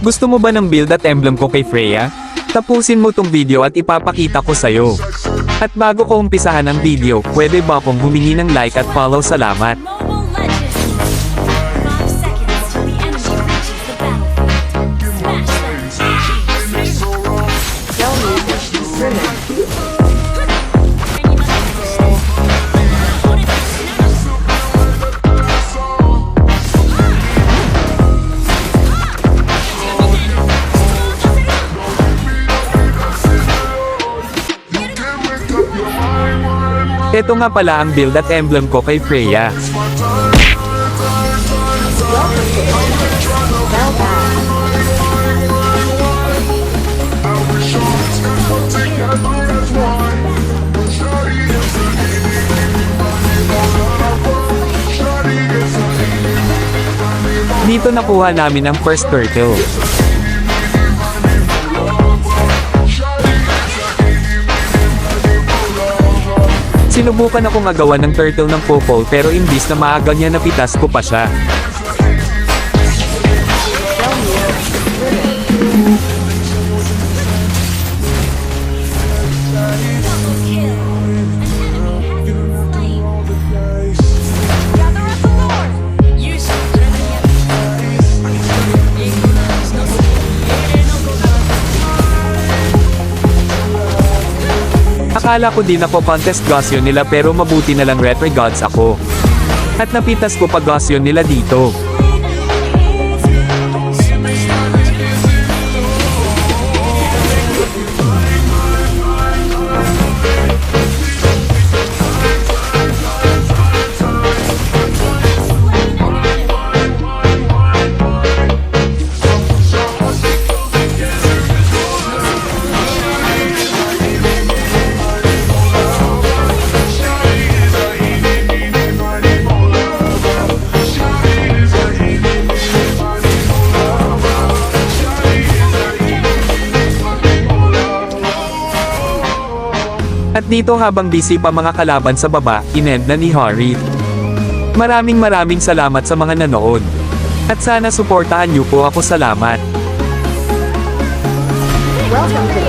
Gusto mo ba ng build at emblem ko kay Freya? Tapusin mo tong video at ipapakita ko sa'yo. At bago ko umpisahan ang video, pwede ba akong humingi ng like at follow? Salamat. Mobile Legends! 5 seconds till the enemy reaches the battlefield. Smash them! Ito nga pala ang build at emblem ko kay Freya. Dito nakuha namin ang first turtle. Sinubukan akong agawan ng turtle ng purple pero imbis na maaga niya napitas ko pa siya. Double kill! An enemy has been slain. Gather up the Lord! You shall tread the Akala ko din ako contest Gaussian nila pero mabuti na lang retro gods ako. At napitas ko pa Gaussian nila dito. At dito habang busy pa mga kalaban sa baba, inend na ni Harry. Maraming salamat sa mga nanood. At sana suportahan niyo po ako. Salamat. Welcome to